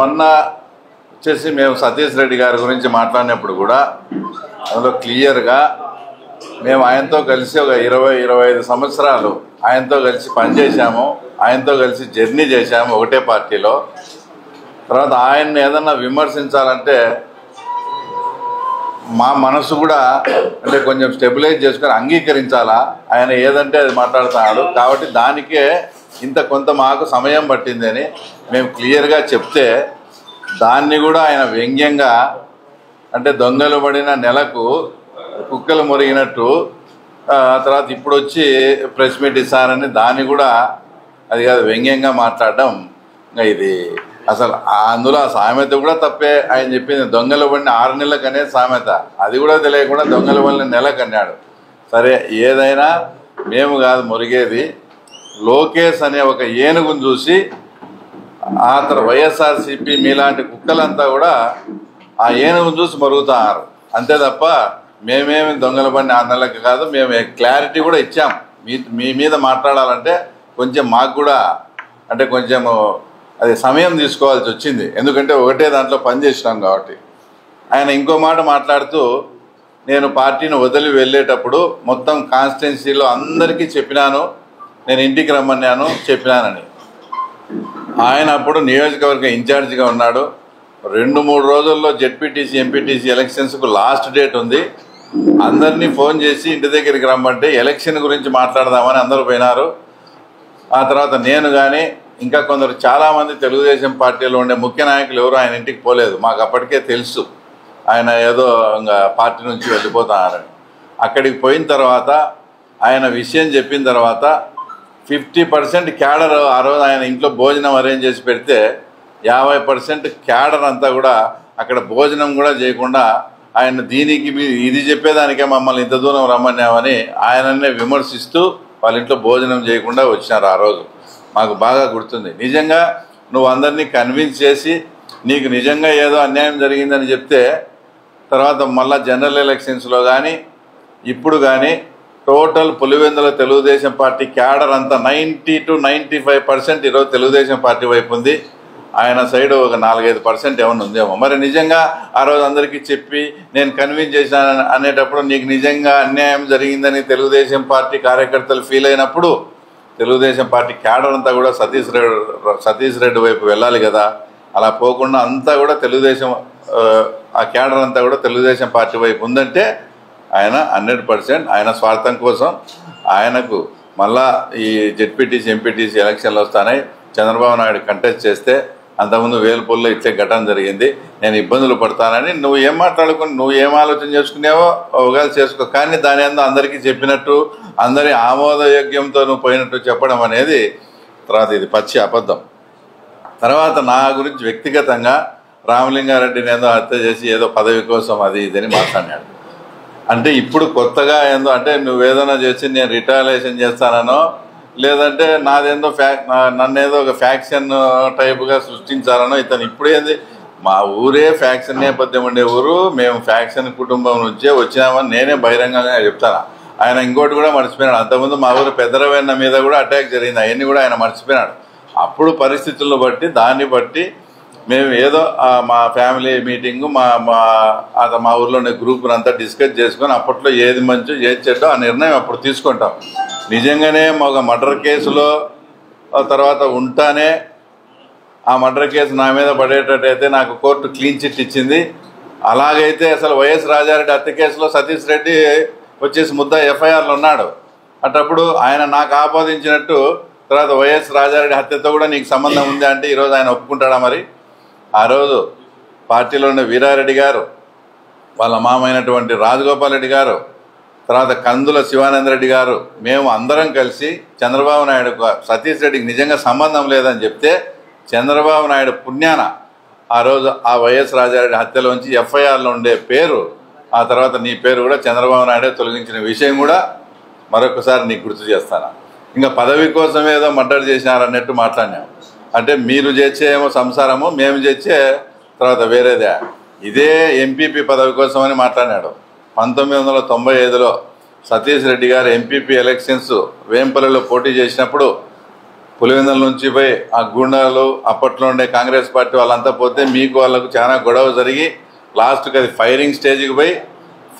మొన్న వచ్చేసి మేము సతీష్ రెడ్డి గారి గురించి మాట్లాడినప్పుడు కూడా అందులో క్లియర్గా మేము ఆయనతో కలిసి ఒక 20-25 సంవత్సరాలు ఆయనతో కలిసి పనిచేశాము, ఆయనతో కలిసి జర్నీ చేశాము ఒకటే పార్టీలో. తర్వాత ఆయన్ని ఏదన్నా విమర్శించాలంటే మా మనసు కూడా అంటే కొంచెం స్టెబిలైజ్ చేసుకొని అంగీకరించాలా, ఆయన ఏదంటే అది మాట్లాడుతున్నాడు. కాబట్టి దానికే ఇంత కొంత మాకు సమయం పట్టిందని మేము క్లియర్గా చెప్తే దాన్ని కూడా ఆయన వ్యంగ్యంగా అంటే దొంగలు పడిన నెలకు కుక్కలు మురిగినట్టు తర్వాత ఇప్పుడు వచ్చి ప్రెస్ మీట్ ఇస్తారని దాన్ని కూడా అది కాదు వ్యంగ్యంగా మాట్లాడడం. ఇది అసలు అందులో ఆ సామెత కూడా తప్పే. ఆయన చెప్పింది దొంగలు పడిన 6 నెలలకు అనేది సామెత, అది కూడా తెలియకుండా దొంగలు పడిన నెలకు అన్నాడు. సరే ఏదైనా మేము కాదు మురిగేది, లోకేష్ అనే ఒక ఏనుగును చూసి ఆ తర్వాత వైఎస్ఆర్సీపీ మీలాంటి కుక్కలంతా కూడా ఆ ఏనుగును చూసి మరుగుతున్నారు అంతే తప్ప మేమేమి దొంగల పడిన 6 నెలలకు కాదు. మేము క్లారిటీ కూడా ఇచ్చాం, మీ మీద మాట్లాడాలంటే కొంచెం మాకు కూడా అంటే కొంచెం అది సమయం తీసుకోవాల్సి వచ్చింది, ఎందుకంటే ఒకటే దాంట్లో పనిచేసినాం కాబట్టి. ఆయన ఇంకో మాట మాట్లాడుతూ నేను పార్టీని వదిలి వెళ్ళేటప్పుడు మొత్తం కాన్స్టిట్యున్సీలో అందరికీ చెప్పినాను, నేను ఇంటికి రమ్మన్నాను చెప్పినానని. ఆయన అప్పుడు నియోజకవర్గ ఇన్ఛార్జిగా ఉన్నాడు. 2-3 రోజుల్లో జెడ్పీటీసీ ఎంపీటీసీ ఎలక్షన్స్కు లాస్ట్ డేట్ ఉంది. అందరినీ ఫోన్ చేసి ఇంటి దగ్గరికి రమ్మంటే ఎలక్షన్ గురించి మాట్లాడదామని అందరూ పోయినారు. ఆ తర్వాత నేను కానీ ఇంకా కొందరు చాలామంది తెలుగుదేశం పార్టీలో ఉండే ముఖ్య నాయకులు ఎవరు ఆయన ఇంటికి పోలేదు. మాకు అప్పటికే తెలుసు ఆయన ఏదో ఇంకా పార్టీ నుంచి వెళ్ళిపోతున్నారని. అక్కడికి పోయిన తర్వాత ఆయన విషయం చెప్పిన తర్వాత 50% క్యాడర్ ఆ రోజు ఆయన ఇంట్లో భోజనం అరేంజ్ చేసి పెడితే 50% క్యాడర్ అంతా కూడా అక్కడ భోజనం కూడా చేయకుండా ఆయన దీనికి ఇది చెప్పేదానికే మమ్మల్ని ఇంత దూరం రమ్మన్నామని ఆయననే విమర్శిస్తూ వాళ్ళ ఇంట్లో భోజనం చేయకుండా వచ్చినారు. ఆ రోజు మాకు బాగా గుర్తుంది. నిజంగా నువ్వు అందరినీ కన్విన్స్ చేసి నీకు నిజంగా ఏదో అన్యాయం జరిగిందని చెప్తే తర్వాత మళ్ళీ జనరల్ ఎలక్షన్స్లో కానీ ఇప్పుడు కానీ total Pulivendula Telugu Desam party cadre అంతా 90 to 95% ఈరోజు తెలుగుదేశం పార్టీ వైపు ఉంది. ఆయన సైడ్ ఒక 4-5% ఏమన్నా ఉందేమో. మరి నిజంగా ఆ రోజు అందరికీ చెప్పి నేను కన్విన్స్ చేశాను అనేటప్పుడు నీకు నిజంగా అన్యాయం జరిగిందని తెలుగుదేశం పార్టీ కార్యకర్తలు ఫీల్ అయినప్పుడు తెలుగుదేశం పార్టీ క్యాడర్ అంతా కూడా సతీష్ రెడ్డి వైపు వెళ్ళాలి కదా. అలా పోకుండా అంతా కూడా తెలుగుదేశం ఆ క్యాడర్ అంతా కూడా తెలుగుదేశం పార్టీ వైపు ఉందంటే ఆయన 100% ఆయన స్వార్థం కోసం ఆయనకు మళ్ళా ఈ జెడ్పీటీసీ ఎంపీటీసీ ఎలక్షన్లు వస్తున్నాయి, చంద్రబాబు నాయుడు కంటెస్ట్ చేస్తే అంతకుముందు వేలుపూల్లో ఇచ్చే ఘటన జరిగింది, నేను ఇబ్బందులు పడతానని నువ్వు ఏం మాట్లాడుకుని నువ్వు ఏం ఆలోచన చేసుకునేవో అవగాహన చేసుకో. కానీ దాని అంతా అందరికీ చెప్పినట్టు అందరి ఆమోదయోగ్యంతో నువ్వు పోయినట్టు చెప్పడం అనేది తర్వాత ఇది పచ్చి అబద్ధం. తర్వాత నా గురించి వ్యక్తిగతంగా రామలింగారెడ్డిని ఏదో హత్య చేసి ఏదో పదవి కోసం అది ఇదని మాట్లాడినాడు. అంటే ఇప్పుడు కొత్తగా ఏందో అంటే నువ్వేదైనా చేసి నేను రిటాలియేషన్ చేస్తానో లేదంటే నాదేందో నన్నేదో ఒక ఫ్యాక్షన్ టైప్గా సృష్టించాలనో ఇతను ఇప్పుడు ఏంది మా ఊరే ఫ్యాక్షన్ నేపథ్యం ఉండే ఊరు, మేము ఫ్యాక్షన్ కుటుంబం నుంచే వచ్చినామని నేనే బహిరంగంగా చెప్తాను. ఆయన ఇంకోటి కూడా మర్చిపోయినాడు, అంతకుముందు మా ఊరు పెద్దరవెన్న మీద కూడా అటాక్ జరిగింది, అవన్నీ కూడా ఆయన మర్చిపోయినాడు. అప్పుడు పరిస్థితులను బట్టి దాన్ని బట్టి మేము ఏదో మా ఫ్యామిలీ మీటింగు మా ఊర్లో ఉండే గ్రూప్ని అంతా డిస్కస్ చేసుకొని అప్పట్లో ఏది మంచో ఏది చెడ్డో ఆ నిర్ణయం అప్పుడు తీసుకుంటాం. నిజంగానే ఒక మర్డర్ కేసులో తర్వాత ఉంటానే ఆ మర్డర్ కేసు నా మీద పడేటట్టయితే నాకు కోర్టు క్లీన్ చిట్ ఇచ్చింది. అలాగైతే అసలు వైఎస్ రాజారెడ్డి హత్య కేసులో సతీష్ రెడ్డి వచ్చేసి ముద్ద ఎఫ్ఐఆర్లో ఉన్నాడు. అటప్పుడు ఆయన నాకు ఆపాదించినట్టు తర్వాత వైఎస్ రాజారెడ్డి హత్యతో కూడా నీకు సంబంధం ఉంది అంటే ఈరోజు ఆయన ఒప్పుకుంటాడా? మరి ఆ రోజు పార్టీలో ఉన్న వీరారెడ్డి గారు, వాళ్ళ మామైనటువంటి రాజగోపాల్ రెడ్డి గారు, తర్వాత కందుల శివానందరెడ్డి గారు, మేము అందరం కలిసి చంద్రబాబు నాయుడు సతీష్ రెడ్డికి నిజంగా సంబంధం లేదని చెప్తే చంద్రబాబు నాయుడు పుణ్యాన ఆ రోజు ఆ వైఎస్ రాజారెడ్డి హత్యలోంచి ఎఫ్ఐఆర్లో ఉండే పేరు ఆ తర్వాత నీ పేరు కూడా చంద్రబాబు నాయుడే తొలగించిన విషయం కూడా మరొకసారి నీకు గుర్తు చేస్తాను. ఇంకా పదవి కోసం ఏదో మర్డర్ చేసినారన్నట్టు మాట్లాడినాం. అంటే మీరు చేసేమో సంసారము, మేము చేసే తర్వాత వేరేదే. ఇదే ఎంపీపీ పదవి కోసమని మాట్లాడినాడు. 1995లో సతీష్ రెడ్డి గారు ఎంపీపీ ఎలక్షన్స్ వేంపల్లిలో పోటీ చేసినప్పుడు పులివెందుల నుంచి పోయి ఆ గుండాలు అప్పట్లో ఉండే కాంగ్రెస్ పార్టీ వాళ్ళంతా పోతే మీకు వాళ్ళకు చాలా గొడవ జరిగి లాస్ట్కి అది ఫైరింగ్ స్టేజ్కి పోయి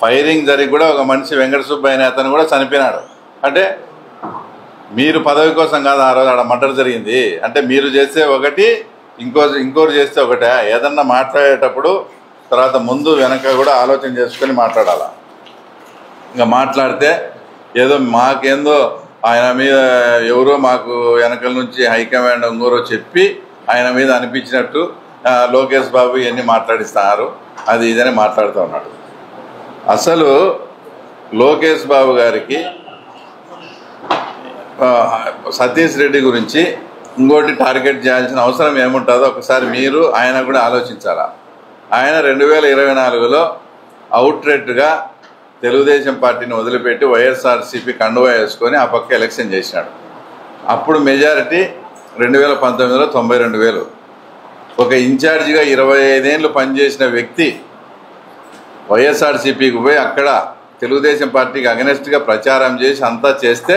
ఫైరింగ్ జరిగి కూడా ఒక మనిషి వెంకట సుబ్బయ్య అనే అతను కూడా చనిపోయినాడు. అంటే మీరు పదవి కోసం కాదు ఆ రోజు ఆడ మర్డర్ జరిగింది. అంటే మీరు చేస్తే ఒకటి, ఇంకోరు చేస్తే ఒకటే. ఏదన్నా మాట్లాడేటప్పుడు తర్వాత ముందు వెనక కూడా ఆలోచన చేసుకొని మాట్లాడాలా. ఇంకా మాట్లాడితే ఏదో మాకేందో ఆయన మీద ఎవరో మాకు వెనకల నుంచి హైకమాండ్ ఇంకోరో చెప్పి ఆయన మీద అనిపించినట్టు లోకేష్ బాబు ఇవన్నీ మాట్లాడిస్తున్నారు, అది ఇదని మాట్లాడుతూ ఉన్నాడు. అసలు లోకేష్ బాబు గారికి సతీష్ రెడ్డి గురించి ఇంకోటి టార్గెట్ చేయాల్సిన అవసరం ఏముంటుందో ఒకసారి మీరు ఆయన కూడా ఆలోచించాలా. ఆయన 2024లో అవుట్రెట్గా తెలుగుదేశం పార్టీని వదిలిపెట్టి వైఎస్ఆర్సీపీ కండువా వేసుకొని ఆ పక్క ఎలక్షన్ చేసినాడు. అప్పుడు మెజారిటీ 2019లో 92,000. ఒక ఇన్ఛార్జిగా 25 ఏళ్ళు పనిచేసిన వ్యక్తి వైఎస్ఆర్సీపీకి పోయి అక్కడ తెలుగుదేశం పార్టీకి అగెనెస్ట్గా ప్రచారం చేసి అంతా చేస్తే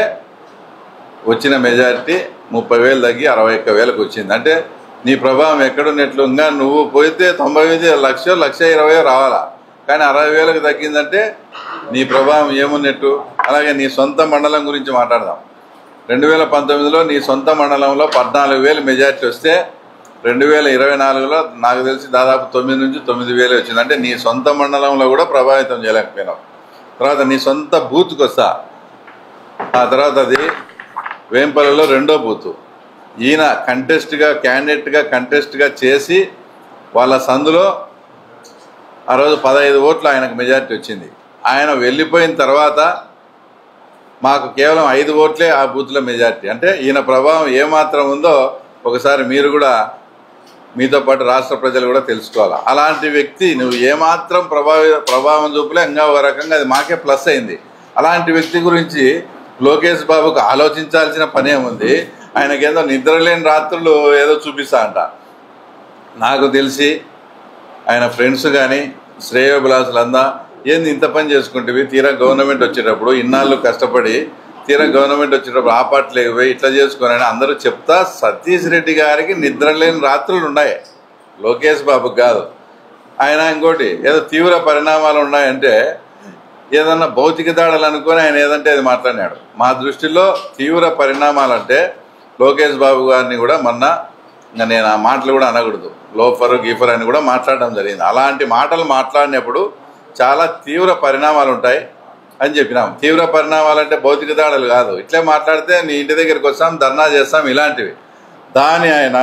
వచ్చిన మెజారిటీ 30,000 తగ్గి 61,000కు వచ్చింది. అంటే నీ ప్రభావం ఎక్కడున్నట్లు. ఇంకా నువ్వు పోయితే 95 లక్షలు 1,20,000 రావాలా, కానీ 60,000కు తగ్గిందంటే నీ ప్రభావం ఏమున్నట్టు. అలాగే నీ సొంత మండలం గురించి మాట్లాడదాం. 2019లో నీ సొంత మండలంలో 14,000 మెజారిటీ వస్తే 2024లో నాకు తెలిసి దాదాపు 9 నుంచి 9,000 వచ్చింది. అంటే నీ సొంత మండలంలో కూడా ప్రభావితం చేయలేకపోయినావు. తర్వాత నీ సొంత బూత్కి వస్తా. ఆ తర్వాత అది వేంపల్లిలో 2వ బూత్. ఈయన క్యాండిడేట్గా చేసి వాళ్ళ సందులో ఆ రోజు 15 ఓట్లు ఆయనకు మెజారిటీ వచ్చింది. ఆయన వెళ్ళిపోయిన తర్వాత మాకు కేవలం 5 ఓట్లే ఆ బూత్లో మెజారిటీ. అంటే ఈయన ప్రభావం ఏమాత్రం ఉందో ఒకసారి మీరు కూడా మీతో పాటు రాష్ట్ర ప్రజలు కూడా తెలుసుకోవాలి. అలాంటి వ్యక్తి నువ్వు ఏమాత్రం ప్రభావం చూపలే, ఇంకా ఒక రకంగా అది మాకే ప్లస్ అయింది. అలాంటి వ్యక్తి గురించి లోకేష్ బాబుకు ఆలోచించాల్సిన పని ఏముంది? ఆయనకేదో నిద్రలేని రాత్రులు ఏదో చూపిస్తా అంట. నాకు తెలిసి ఆయన ఫ్రెండ్స్ కానీ శ్రేయోభిలాసులందా ఏంది ఇంత పని చేసుకుంటేవి, తీరా గవర్నమెంట్ వచ్చేటప్పుడు ఇన్నాళ్ళు కష్టపడి తీరా గవర్నమెంట్ వచ్చేటప్పుడు ఆ పార్టీలోకి పోయి ఇట్లా చేసుకోనని అందరూ చెప్తా. సతీష్ రెడ్డి గారికి నిద్రలేని రాత్రులు ఉన్నాయి, లోకేష్ బాబుకి కాదు. ఆయన ఇంకోటి ఏదో తీవ్ర పరిణామాలు ఉన్నాయంటే ఏదన్నా భౌతిక దాడులు అనుకొని ఆయన ఏదంటే అది మాట్లాడినాడు. మా దృష్టిలో తీవ్ర పరిణామాలంటే లోకేష్ బాబు గారిని కూడా మొన్న ఇంకా నేను ఆ మాటలు కూడా అనకూడదు, లోఫర్ గీఫర్ అని కూడా మాట్లాడడం జరిగింది. అలాంటి మాటలు మాట్లాడినప్పుడు చాలా తీవ్ర పరిణామాలు ఉంటాయి అని చెప్పినాం. తీవ్ర పరిణామాలు అంటే భౌతిక దాడులు కాదు. ఇట్లే మాట్లాడితే నీ ఇంటి దగ్గరికి వస్తాం, ధర్నా చేస్తాం, ఇలాంటివి. దాని ఆయన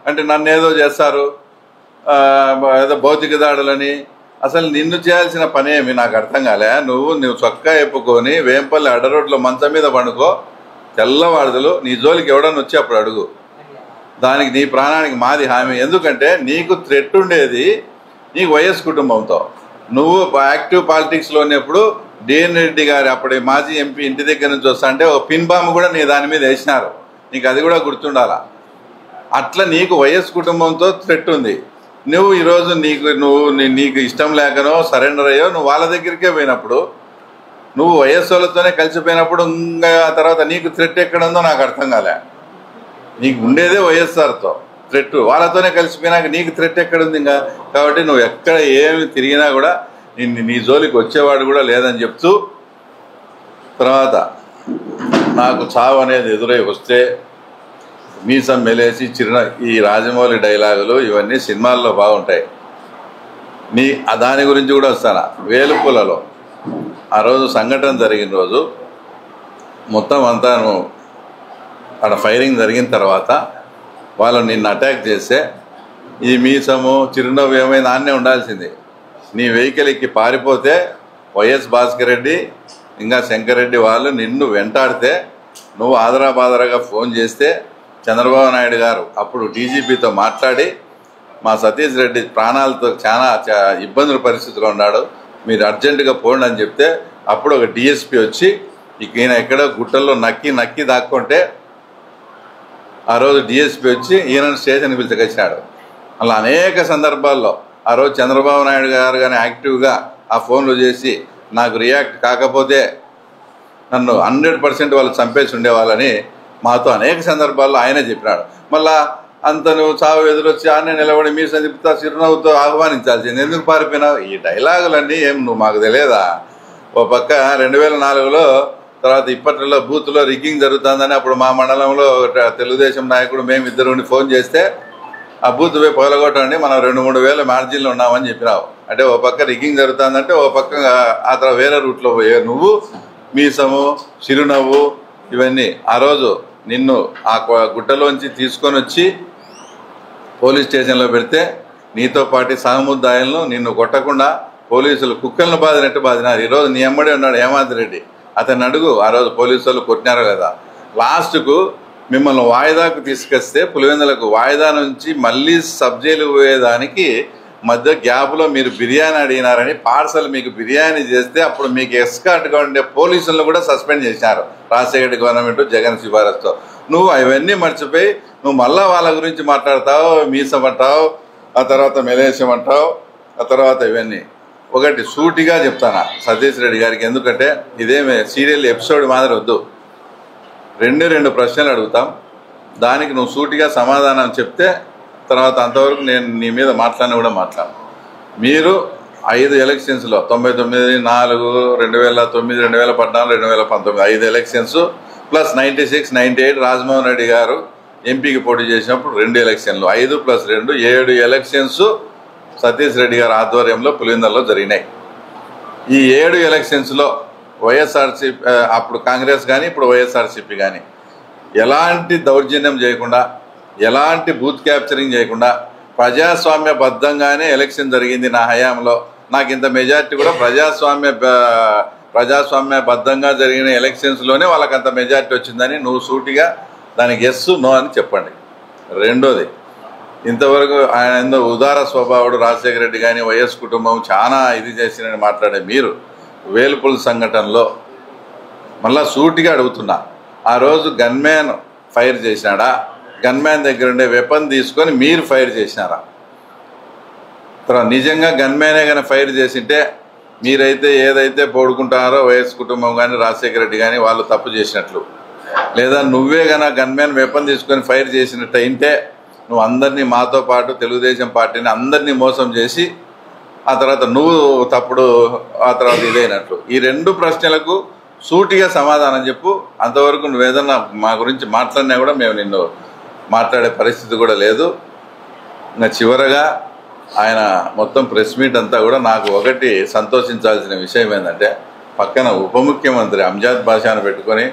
అంటే నన్ను ఏదో చేస్తారు, ఏదో భౌతిక దాడులని. అసలు నిన్ను చేయాల్సిన పని ఏమి నాకు అర్థం కాలే. నువ్వు చొక్కా ఎప్పుకొని వేంపల్లి అడ్డరోడ్లో మంచం మీద పండుకో, తెల్లవాడుదలు నీ జోలికి ఎవడన్నా వచ్చి అప్పుడు అడుగు. దానికి నీ ప్రాణానికి మాది హామీ. ఎందుకంటే నీకు థ్రెట్ ఉండేది నీకు వైఎస్ కుటుంబంతో. నువ్వు యాక్టివ్ పాలిటిక్స్లో ఉన్నప్పుడు డిఎన్ రెడ్డి గారి అప్పుడు మాజీ ఎంపీ ఇంటి దగ్గర నుంచి వస్తా అంటే ఒక పిన్ బాంబు కూడా నీ దాని మీద వేసినారు, నీకు అది కూడా గుర్తుండాలా. అట్లా నీకు వైఎస్ కుటుంబంతో థ్రెట్ ఉంది. నువ్వు ఈరోజు నీకు ఇష్టం లేకనో సరెండర్ అయ్యో నువ్వు వాళ్ళ దగ్గరికే పోయినప్పుడు, నువ్వు వైఎస్ వాళ్ళతోనే కలిసిపోయినప్పుడు ఇంకా తర్వాత నీకు థ్రెట్ ఎక్కడ ఉందో నాకు అర్థం కాలే. నీకు ఉండేదే వైఎస్ఆర్తో థ్రెట్, వాళ్ళతోనే కలిసిపోయినాక నీకు థ్రెట్ ఎక్కడుంది ఇంకా. కాబట్టి నువ్వు ఎక్కడ ఏమి తిరిగినా కూడా నీ జోలికి వచ్చేవాడు కూడా లేదని చెప్తూ, తర్వాత నాకు చావు అనేది ఎదురై వస్తే మీసం మెలేసి ఈ రాజమౌళి డైలాగులు ఇవన్నీ సినిమాల్లో బాగుంటాయి. దాని గురించి కూడా వస్తాను. వేలుపులలో ఆ రోజు సంఘటన జరిగిన రోజు మొత్తం అంతా నువ్వు అక్కడ ఫైరింగ్ జరిగిన తర్వాత వాళ్ళు నిన్ను అటాక్ చేస్తే ఈ మీసము చిరునవ్వు ఏమైనా దాన్నే ఉండాల్సింది. నీ వెహికల్ ఎక్కి పారిపోతే వైఎస్ భాస్కర్ రెడ్డి ఇంకా శంకర్ రెడ్డి వాళ్ళు నిన్ను వెంటాడితే నువ్వు ఆదరాబాదరాగా ఫోన్ చేస్తే చంద్రబాబు నాయుడు గారు అప్పుడు డీజీపీతో మాట్లాడి మా సతీష్ రెడ్డి ప్రాణాలతో చాలా ఇబ్బందుల పరిస్థితిలో ఉన్నాడు, మీరు అర్జెంటుగా పోండి అని చెప్తే అప్పుడు ఒక డిఎస్పీ వచ్చి ఈయన ఎక్కడో గుట్టల్లో నక్కి దాక్కుంటే ఆ రోజు డిఎస్పీ వచ్చి ఈయన స్టేషన్కి పిలిచకొచ్చినాడు. అలా అనేక సందర్భాల్లో ఆ రోజు చంద్రబాబు నాయుడు గారు కానీ యాక్టివ్గా ఆ ఫోన్లు చేసి నాకు రియాక్ట్ కాకపోతే నన్ను 100% వాళ్ళు చంపేసి ఉండేవాళ్ళని మాతో అనేక సందర్భాల్లో ఆయనే చెప్పినాడు. మళ్ళా అంత నువ్వు చావు ఎదురొచ్చి ఆనే నిలబడి మీ సందిప్తా చిరునవ్వుతో ఆహ్వానించాల్సింది, ఎందుకు పారిపోయినావు? ఈ డైలాగులన్నీ ఏం నువ్వు మాకు తెలియదా? ఓ పక్క 2004లో తర్వాత ఇప్పట్లో బూత్లో రిగ్గింగ్ జరుగుతుందని అప్పుడు మా మండలంలో తెలుగుదేశం నాయకుడు మేమిద్దరు ఫోన్ చేస్తే ఆ బూత్ పోయి పొగలగొట్టండి, మనం 2-3 వేల మార్జిన్లు ఉన్నామని చెప్పినావు. అంటే ఓ పక్క రిగ్గింగ్ జరుగుతుందంటే ఓ పక్క ఆ తర్వాత వేరే రూట్లో పోయే నువ్వు మీసము చిరునవ్వు ఇవన్నీ ఆ రోజు నిన్ను ఆ గుట్టలోంచి తీసుకొని వచ్చి పోలీస్ స్టేషన్లో పెడితే నీతో పాటు సహముద్దాయులను నిన్ను కొట్టకుండా పోలీసులు కుక్కలను బాదినట్టు బాదినారు. ఈరోజు నీ అమ్మడే ఉన్నాడు హేమంత్ రెడ్డి, అతన్ని అడుగు ఆ రోజు పోలీసు వాళ్ళు కొట్టినారో లేదా. లాస్ట్కు మిమ్మల్ని వాయిదాకు తీసుకొస్తే పులివెందులకు వాయిదా నుంచి మళ్ళీ సబ్ జైలు పోయేదానికి మధ్య గ్యాప్లో మీరు బిర్యానీ అడిగినారని పార్సల్ మీకు బిర్యానీ చేస్తే అప్పుడు మీకు ఎస్కార్ట్గా ఉండే పోలీసులను కూడా సస్పెండ్ చేశారు రాజశేఖర గవర్నమెంట్ జగన్ సిఫారసుతో. నువ్వు అవన్నీ మర్చిపోయి నువ్వు మళ్ళా వాళ్ళ గురించి మాట్లాడతావు, మీసం అంటావు, ఆ తర్వాత మెలేశం అంటావు, ఆ తర్వాత ఇవన్నీ. ఒకటి సూటిగా చెప్తాను సతీష్ రెడ్డి గారికి, ఎందుకంటే ఇదేమే సీరియల్ ఎపిసోడ్ మాదిరి వద్దు. 2 ప్రశ్నలు అడుగుతాం, దానికి నువ్వు సూటిగా సమాధానం చెప్తే తర్వాత అంతవరకు నేను నీ మీద మాట్లాడిన కూడా మాట్లాడను. మీరు 5 ఎలక్షన్స్లో 99, 4, 2009, 2014, 2019 5 ఎలక్షన్స్ ప్లస్ 96, 98 రాజమోహన్ రెడ్డి గారు ఎంపీకి పోటీ చేసినప్పుడు 2 ఎలక్షన్లు 5 + 2 7 ఎలక్షన్స్ సతీష్ రెడ్డి గారి ఆధ్వర్యంలో పులివెందులలో జరిగినాయి. ఈ 7 ఎలక్షన్స్లో వైఎస్ఆర్సీపీ అప్పుడు కాంగ్రెస్ కానీ ఇప్పుడు వైఎస్ఆర్సీపీ కానీ ఎలాంటి దౌర్జన్యం చేయకుండా ఎలాంటి బూత్ క్యాప్చరింగ్ చేయకుండా ప్రజాస్వామ్యబద్ధంగానే ఎలక్షన్ జరిగింది నా హయాంలో. నాకు ఇంత మెజార్టీ కూడా ప్రజాస్వామ్యబద్ధంగా జరిగిన ఎలక్షన్స్లోనే వాళ్ళకి అంత మెజార్టీ వచ్చిందని నువ్వు సూటిగా దానికి ఎస్ నో అని చెప్పండి. రెండోది, ఇంతవరకు ఆయన ఉదార స్వభావుడు రాజశేఖర రెడ్డి కానీ వైఎస్ కుటుంబం చాలా ఇది చేసిందని మాట్లాడే మీరు వేల్పుల్ సంఘటనలో మళ్ళా సూటిగా అడుగుతున్నా, ఆ రోజు గన్మ్యాన్ ఫైర్ చేసినాడా? గన్మ్యాన్ దగ్గర ఉండే వెపన్ తీసుకొని మీరు ఫైర్ చేసినారా? తర్వాత నిజంగా గన్మ్యానే కానీ ఫైర్ చేసింటే మీరైతే ఏదైతే పోడుకుంటారో వైఎస్ కుటుంబం కానీ రాజశేఖర రెడ్డి కానీ వాళ్ళు తప్పు చేసినట్లు, లేదా నువ్వే కానీ గన్మ్యాన్ వెపన్ తీసుకొని ఫైర్ చేసినట్టు అయితే నువ్వు అందరినీ మాతో పాటు తెలుగుదేశం పార్టీని అందరినీ మోసం చేసి ఆ తర్వాత నువ్వు తప్పుడు ఆ తర్వాత ఇదైనట్లు. ఈ 2 ప్రశ్నలకు సూటిగా సమాధానం చెప్పు. అంతవరకు నువ్వేదన్నా మా గురించి మాట్లాడినా కూడా మేము నిన్ను మాట్లాడే పరిస్థితి కూడా లేదు. ఇంకా చివరగా ఆయన మొత్తం ప్రెస్ మీట్ అంతా కూడా నాకు ఒకటి సంతోషించాల్సిన విషయం ఏంటంటే, పక్కన ఉప ముఖ్యమంత్రి అంజాద్ బాషాను పెట్టుకొని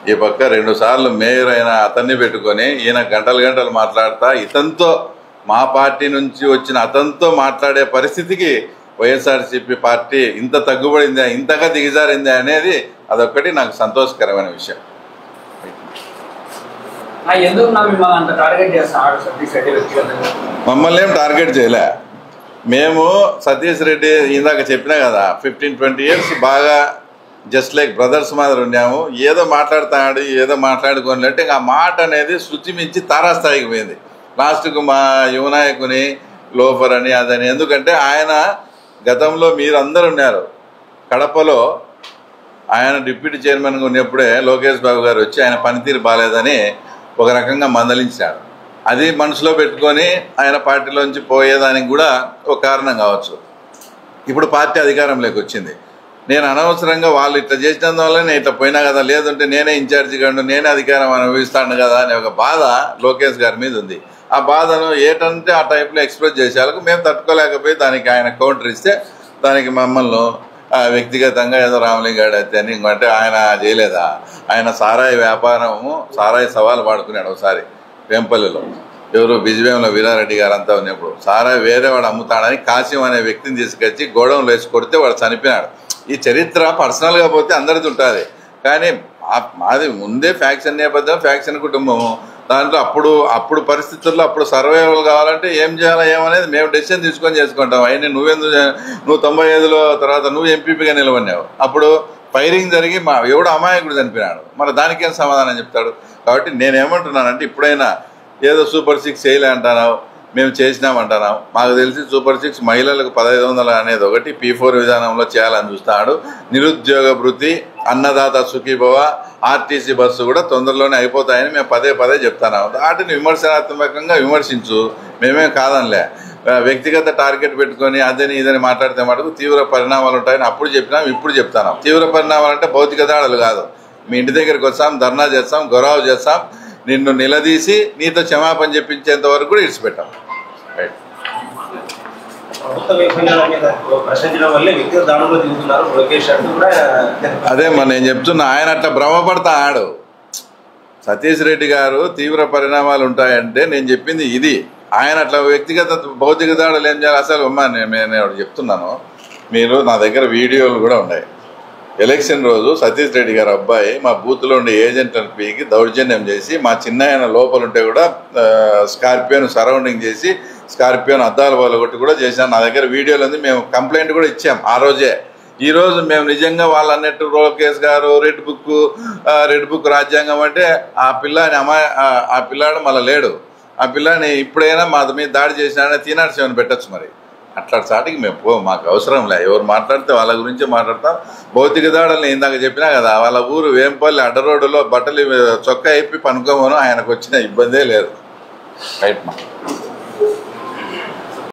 ఈ పక్క 2 సార్లు మేయర్ అయిన అతన్ని పెట్టుకొని ఈయన గంటలు మాట్లాడతా ఇతనితో మా పార్టీ నుంచి వచ్చిన అతనితో మాట్లాడే పరిస్థితికి వైఎస్ఆర్సీపీ పార్టీ ఇంత తగ్గుబడిందా, ఇంతగా దిగజారిందా అనేది అదొక్కటి నాకు సంతోషకరమైన విషయం. మమ్మల్ని ఏం టార్గెట్ చేయలే. మేము సతీష్ రెడ్డి ఇందాక చెప్పినా కదా 15-20 years బాగా జస్ట్ లైక్ బ్రదర్స్ మాదిరి ఉన్నాము. ఏదో మాట్లాడుతాడు ఏదో మాట్లాడుకోనిలంటే ఆ మాట అనేది శృతి మించి తారాస్థాయికి పోయింది. లాస్ట్కు మా యువనాయకుని లోఫర్ అని అదని, ఎందుకంటే ఆయన గతంలో మీరందరూ ఉన్నారు కడపలో ఆయన డిప్యూటీ చైర్మన్గా ఉన్నప్పుడే లోకేష్ బాబు గారు వచ్చి ఆయన పనితీరు బాగాలేదని ఒక రకంగా మందలించాడు. అది మనసులో పెట్టుకొని ఆయన పార్టీలోంచి పోయేదానికి కూడా ఒక కారణం కావచ్చు. ఇప్పుడు పార్టీ అధికారంలోకి వచ్చింది. నేను అనవసరంగా వాళ్ళు ఇట్లా చేసినందువల్ల నేను ఇట్లా పోయినా కదా, లేదంటే నేనే ఇన్ఛార్జిగా ఉండు నేనే అధికారం అనుభవిస్తాను కదా అనే ఒక బాధ లోకేష్ గారి మీద ఉంది. ఆ బాధను ఏటంటే ఆ టైప్లో ఎక్స్ప్రెస్ చేసేందుకు మేము తట్టుకోలేకపోయి దానికి ఆయన కౌంటర్ ఇస్తే దానికి మమ్మల్ని వ్యక్తిగతంగా ఏదో రామలింగాడు అయితే అని ఇంకంటే ఆయన చేయలేదా? ఆయన సారాయి వ్యాపారము సారాయి సవాలు వాడుకున్నాడు ఒకసారి వేంపల్లిలో. ఎవరు బిజివేంలో వీరారెడ్డి గారు అంతా ఉన్నప్పుడు సారాయి వేరే వాడు అమ్ముతాడని కాసిం అనే వ్యక్తిని తీసుకొచ్చి గోడౌన్లో వేసి కొడితే వాడు చనిపోయినాడు. ఈ చరిత్ర పర్సనల్గా పోతే అందరిది ఉంటుంది, కానీ మాది ముందే ఫ్యాక్షన్ నేపథ్యం, ఫ్యాక్షన్ కుటుంబము. దాంట్లో అప్పుడు పరిస్థితుల్లో అప్పుడు సర్వైవల్ కావాలంటే ఏం చేయాలో ఏమనేది మేము డెసిషన్ తీసుకొని చేసుకుంటాం. అయినా నువ్వు 95లో తర్వాత నువ్వు ఎంపీపీగా నిలబడినావు. అప్పుడు ఫైరింగ్ జరిగి ఎవడు అమాయకుడు చనిపోయినాడు, మరి దానికేం సమాధానం చెప్తాడు? కాబట్టి నేనేమంటున్నానంటే ఇప్పుడైనా ఏదో సూపర్ 6 చేయలే అంటున్నావు, మేము చేసినామంటున్నాం. మాకు తెలిసి సూపర్ 6 మహిళలకు 1500 అనేది ఒకటి P4 విధానంలో చేయాలని చూస్తున్నాడు. నిరుద్యోగ భృతి, అన్నదాత సుఖీభవ, ఆర్టీసీ బస్సు కూడా తొందరలోనే అయిపోతాయని మేము పదే పదే చెప్తున్నాం. వాటిని విమర్శనాత్మకంగా విమర్శించు, మేమేం కాదనిలే. వ్యక్తిగత టార్గెట్ పెట్టుకొని అదని ఇదని మాట్లాడితే మటుకు తీవ్ర పరిణామాలు ఉంటాయని అప్పుడు చెప్పినాం, ఇప్పుడు చెప్తాను. తీవ్ర పరిణామాలు అంటే భౌతిక దాడులు కాదు. మీ ఇంటి దగ్గరికి వస్తాం, ధర్నా చేస్తాం, గొడవ చేస్తాం, నిన్ను నిలదీసి నీతో క్షమాపణ చెప్పించేంత వరకు కూడా ఇడిచిపెట్టాం. రైట్. అదే మరి నేను చెప్తున్నా, ఆయన అట్లా భ్రమపడతాడు. సతీష్ రెడ్డి గారు తీవ్ర పరిణామాలు ఉంటాయంటే నేను చెప్పింది ఇది. ఆయన అట్లా వ్యక్తిగత భౌతిక దాడులు ఏం చేయాలి? అసలు నేను చెప్తున్నాను, మీరు నా దగ్గర వీడియోలు కూడా ఉన్నాయి. ఎలక్షన్ రోజు సతీష్ రెడ్డి గారు అబ్బాయి మా బూత్లో ఉండే ఏజెంట్లను పీకి దౌర్జన్యం చేసి మా చిన్న లోపల ఉంటే కూడా స్కార్పియోను సరౌండింగ్ చేసి స్కార్పియోను అద్దాల వాళ్ళు కొట్టి కూడా చేశాను. నా దగ్గర వీడియోలు ఉంది. మేము కంప్లైంట్ కూడా ఇచ్చాం ఆ రోజే. ఈరోజు మేము నిజంగా వాళ్ళు అన్నట్టు రోకేష్ గారు రెడ్ బుక్ రాజ్యాంగం అంటే ఆ పిల్లాడు మళ్ళీ లేడు. ఆ పిల్లని ఇప్పుడైనా మా మీద దాడి చేసినా తీనాడు సేవని పెట్టచ్చు. మరి అట్లా చాటికి మేము మాకు అవసరం లే. ఎవరు మాట్లాడితే వాళ్ళ గురించి మాట్లాడతాం. భౌతిక దాడులు ఇందాక చెప్పినా కదా, వాళ్ళ ఊరు వేంపల్లి అడ్డరోడ్డులో బట్టలు చొక్కా అయిపోయి పనుకోమను, ఆయనకు వచ్చిన ఇబ్బందే లేదు. రైట్ మా.